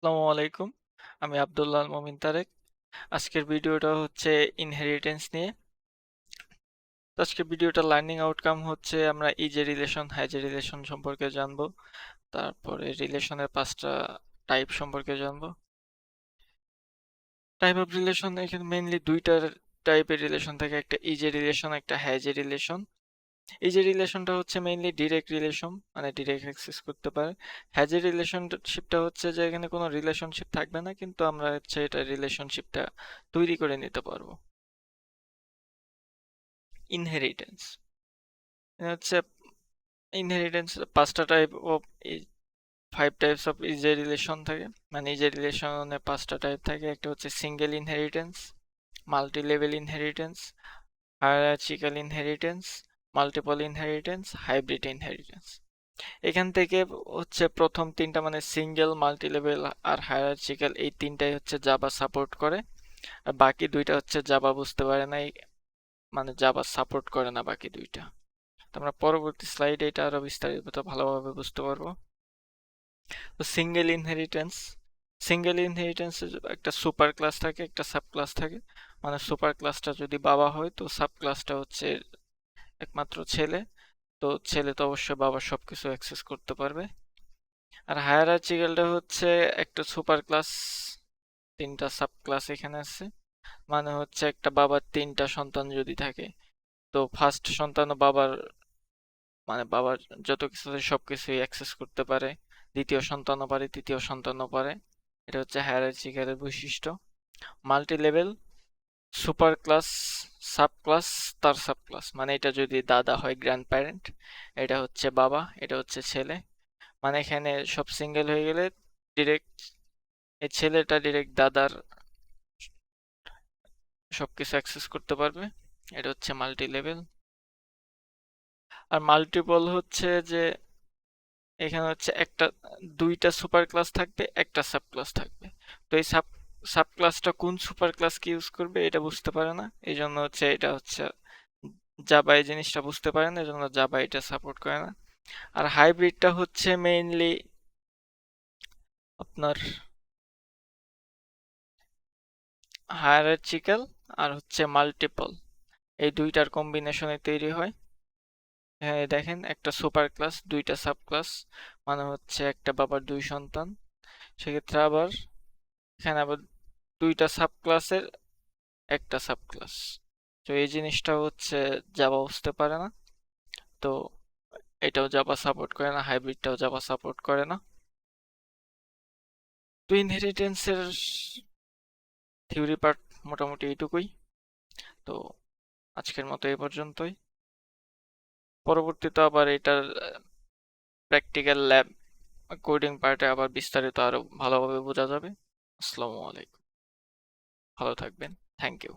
আসসালামু আলাইকুম। আমি আব্দুল্লাহ আল মমিন তারেক। আজকের ভিডিওটা হচ্ছে ইনহেরিটেন্স নিয়ে। তো আজকের ভিডিওটা লার্নিং আউটকাম হচ্ছে আমরা যে রিলেশন যে রিলেশন সম্পর্কে জানবো। তারপরে রিলেশনের 5টা টাইপ সম্পর্কে জানবো। টাইপ অফ রিলেশন এখানে মেইনলি দুইটা টাইপের রিলেশন থাকে, একটা যে রিলেশন, একটা যে রিলেশন। যে রিলেশনটা হচ্ছে মেইনলি ডিরেক্ট রিলেশন, মানে ডিরেক্ট অ্যাক্সেস করতে পারে। যে রিলেশনশিপটা হচ্ছে যে এখানে কোনো রিলেশনশিপ থাকবে না, কিন্তু আমরা হচ্ছে এটা রিলেশনশিপটা তৈরি করে নিতে পারবো। ইনহেরিটেন্স হচ্ছে ইনহেরিটেন্স 5টা type of 5 types of is a relation থাকে। মানে ইজে রিলেশনে 5টা টাইপ থাকে। একটা হচ্ছে single inheritance, multi level inheritance, hierarchical inheritance, multiple inheritance, hybrid inheritance. এখান থেকে হচ্ছে প্রথম তিনটা মানে সিঙ্গেল, মাল্টি লেভেল আর হায়ারার্চিক্যাল, এই তিনটাই হচ্ছে জাভা সাপোর্ট করে। আর বাকি দুইটা হচ্ছে জাভা বুঝতে পারে না, মানে জাভা সাপোর্ট করে না বাকি দুইটা। তো আমরা পরবর্তী স্লাইডে এটা আরো বিস্তারিত ভালোভাবে বুঝতে পারবো। তো সিঙ্গেল ইনহেরিটেন্সে একটা সুপার ক্লাস থাকে, একটা সাব ক্লাস থাকে। মানে সুপার ক্লাসটা যদি বাবা হয়, তো সাব ক্লাসটা হচ্ছে একমাত্র ছেলে। তো ছেলে তো অবশ্যই বাবার সবকিছু অ্যাক্সেস করতে পারবে। আর হায়ারার্চিক্যালটা হচ্ছে একটা সুপার ক্লাস, তিনটা সাব ক্লাস এখানে আছে। মানে হচ্ছে একটা বাবার তিনটা সন্তান যদি থাকে, তো ফার্স্ট সন্তান বাবার, মানে বাবার যত কিছু আছে সবকিছুই অ্যাক্সেস করতে পারে। দ্বিতীয় সন্তানও পারে, তৃতীয় সন্তানও পারে। এটা হচ্ছে হায়ারার্চিক্যালের বৈশিষ্ট্য। Multi level, super class, sub class, তার সাব ক্লাস। মানে এটা যদি দাদা হয়, গ্র্যান্ড প্যারেন্ট, এটা হচ্ছে বাবা, এটা হচ্ছে ছেলে। মানে এখানে সব সিঙ্গেল হয়ে গেলে ডিরেক্ট এই ছেলেটা ডিরেক্ট দাদার সবকিছু অ্যাক্সেস করতে পারবে। এটা হচ্ছে মাল্টি লেভেল। আর মাল্টিপল হচ্ছে যে এখানে হচ্ছে দুইটা সুপার ক্লাস থাকবে, একটা সাব ক্লাস থাকবে। তো এই সাব সাব ক্লাসটা কোন সুপার ক্লাসকে ইউজ করবে এটা বুঝতে পারে না, এই জন্য হচ্ছে এটা হচ্ছে জাভা এই জিনিসটা বুঝতে পারে না, এই জন্য জাভা এটা সাপোর্ট করে না। আর হাইব্রিডটা হচ্ছে মেইনলি আপনার হায়ারার্চিক্যাল আর হচ্ছে মাল্টিপল, এই দুইটার কম্বিনেশনে তৈরি হয়। হ্যাঁ, দেখেন একটা সুপার ক্লাস, দুইটা সাব ক্লাস, মানে হচ্ছে একটা বাবার দুই সন্তান। সেক্ষেত্রে আবার এখানে আবার দুইটা সাব ক্লাসের একটা সাব ক্লাস। তো এই জিনিসটা হচ্ছে জাভা বুঝতে পারে না। তো এটাও জাভা সাপোর্ট করে না, হাইব্রিডটাও জাভা সাপোর্ট করে না। তো ইনহেরিটেন্সের থিওরি পার্ট মোটামুটি এইটুকুই। তো আজকের মতো এই পর্যন্তই। পরবর্তীতে আবার এটার প্র্যাকটিক্যাল ল্যাব কোডিং পার্টে আবার বিস্তারিত আরো ভালোভাবে বোঝা যাবে। আসসালামু আলাইকুম, ভালো থাকবেন, থ্যাংক ইউ।